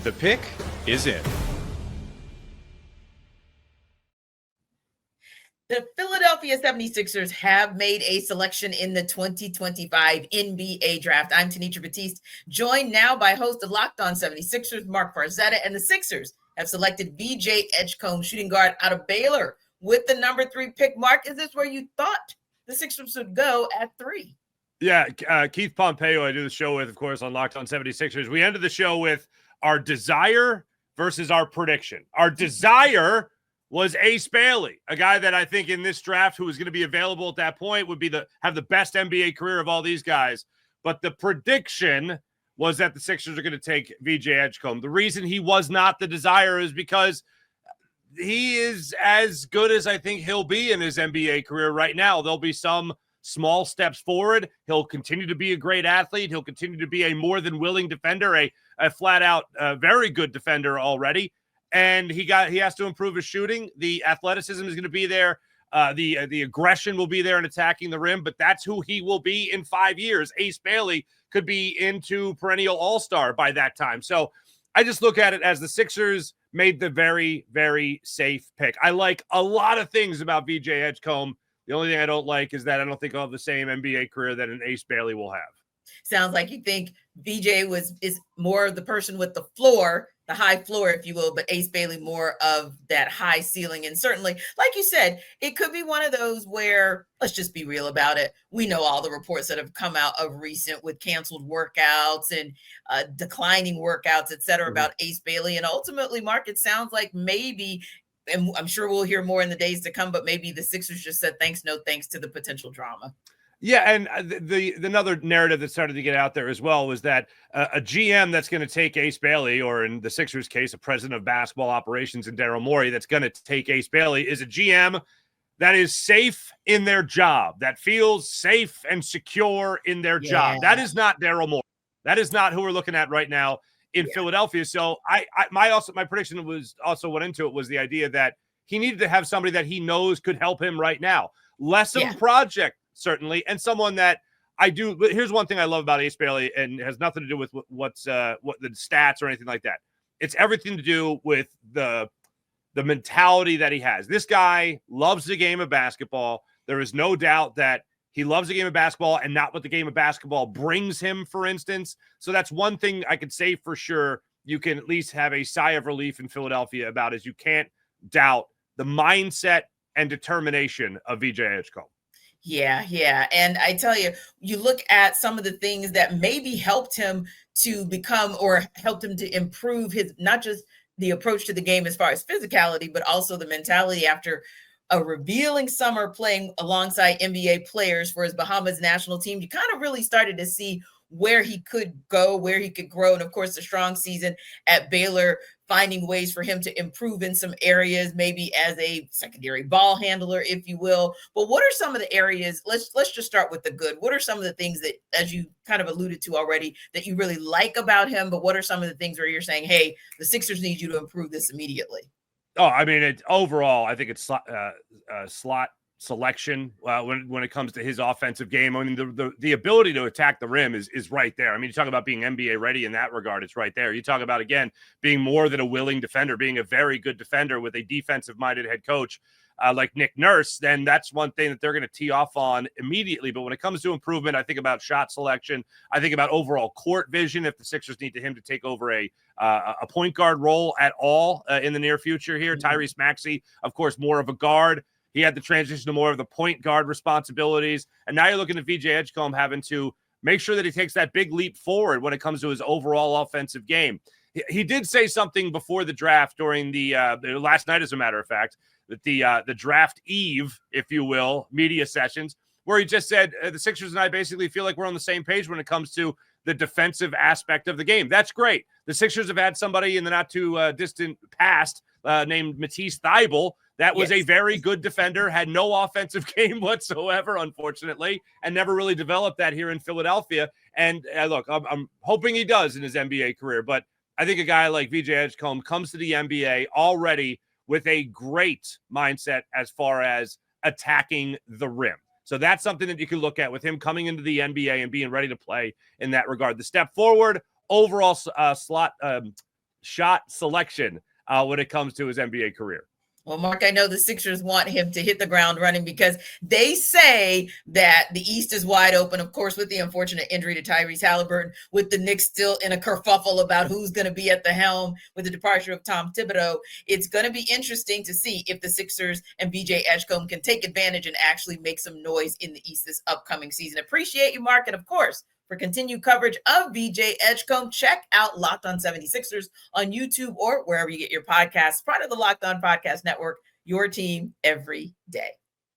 The pick is in. The Philadelphia 76ers have made a selection in the 2025 NBA draft. I'm Tenitra Batiste, joined now by host of Locked On 76ers, Marc Farzetta, and the Sixers have selected VJ Edgecombe, shooting guard out of Baylor, with the number 3 pick. Marc, is this where you thought the Sixers would go at 3? Yeah, Keith Pompeo, I do the show with, of course, on Locked On 76ers. We ended the show with our desire versus our prediction. Our desire was Ace Bailey, a guy that I think in this draft who was going to be available at that point would be have the best NBA career of all these guys. But the prediction was that the Sixers are going to take VJ Edgecombe. The reason he was not the desire is because he is as good as I think he'll be in his NBA career right now. There'll be some small steps forward. He'll continue to be a great athlete. He'll continue to be a more than willing defender, a flat out very good defender already. And he has to improve his shooting. The athleticism is going to be there. The aggression will be there in attacking the rim, but that's who he will be in 5 years. Ace Bailey could be into perennial all-star by that time. So I just look at it as the Sixers made the very, very safe pick. I like a lot of things about VJ Edgecombe. The only thing I don't like is that I don't think I'll have the same NBA career that an Ace Bailey will have. Sounds like you think VJ is more of the person with the floor, the high floor, if you will, but Ace Bailey more of that high ceiling. And certainly, like you said, it could be one of those where, let's just be real about it. We know all the reports that have come out of recent with canceled workouts and declining workouts, et cetera, about Ace Bailey. And ultimately, Marc, it sounds like maybe, and I'm sure we'll hear more in the days to come, but maybe the Sixers just said thanks, no thanks to the potential drama. Yeah, and the another narrative that started to get out there as well was that a GM that's going to take Ace Bailey, or in the Sixers case, a president of basketball operations in Daryl Morey that's going to take Ace Bailey, is a GM that is safe in their job, that feels safe and secure in their job. That is not Daryl Morey. That is not who we're looking at right now in Philadelphia. So my prediction was also went into it was the idea that he needed to have somebody that he knows could help him right now. Less of a project, certainly, and someone that I do. Here's one thing I love about Ace Bailey, and has nothing to do with what the stats or anything like that. It's everything to do with the mentality that he has. This guy loves the game of basketball. There is no doubt that he loves the game of basketball and not what the game of basketball brings him, for instance. So that's one thing I could say for sure you can at least have a sigh of relief in Philadelphia about, is you can't doubt the mindset and determination of VJ Edgecombe. Yeah. And I tell you, you look at some of the things that maybe helped him to become, or helped him to improve his, not just the approach to the game as far as physicality, but also the mentality after a revealing summer playing alongside NBA players for his Bahamas national team. You kind of really started to see where he could go, where he could grow. And of course, the strong season at Baylor, finding ways for him to improve in some areas, maybe as a secondary ball handler, if you will. But what are some of the areas? Let's just start with the good. What are some of the things that, as you kind of alluded to already, that you really like about him? But what are some of the things where you're saying, hey, the Sixers need you to improve this immediately? Oh, I mean, overall, I think it's slot selection when it comes to his offensive game. I mean, the ability to attack the rim is right there. I mean, you talk about being NBA ready in that regard, it's right there. You talk about, again, being more than a willing defender, being a very good defender with a defensive-minded head coach like Nick Nurse, then that's one thing that they're going to tee off on immediately. But when it comes to improvement, I think about shot selection. I think about overall court vision, if the Sixers need him to take over a point guard role at all in the near future here. Tyrese Maxey, of course, more of a guard. He had the transition to more of the point guard responsibilities. And now you're looking at VJ Edgecombe having to make sure that he takes that big leap forward when it comes to his overall offensive game. He did say something before the draft during the last night, as a matter of fact, that the draft eve, if you will, media sessions, where he just said the Sixers and I basically feel like we're on the same page when it comes to the defensive aspect of the game. That's great. The Sixers have had somebody in the not too distant past named Matisse Thybulle that was a very good defender, had no offensive game whatsoever, unfortunately, and never really developed that here in Philadelphia. And look, I'm hoping he does in his NBA career, but I think a guy like VJ Edgecombe comes to the NBA already with a great mindset as far as attacking the rim. So that's something that you can look at with him coming into the NBA and being ready to play in that regard. The step forward, overall shot selection when it comes to his NBA career. Well, Mark, I know the Sixers want him to hit the ground running because they say that the East is wide open, of course, with the unfortunate injury to Tyrese Halliburton, with the Knicks still in a kerfuffle about who's going to be at the helm with the departure of Tom Thibodeau. It's going to be interesting to see if the Sixers and VJ Edgecombe can take advantage and actually make some noise in the East this upcoming season. Appreciate you, Mark. And of course, for continued coverage of VJ Edgecombe, check out Locked On 76ers on YouTube or wherever you get your podcasts. Part of the Locked On Podcast Network, your team every day.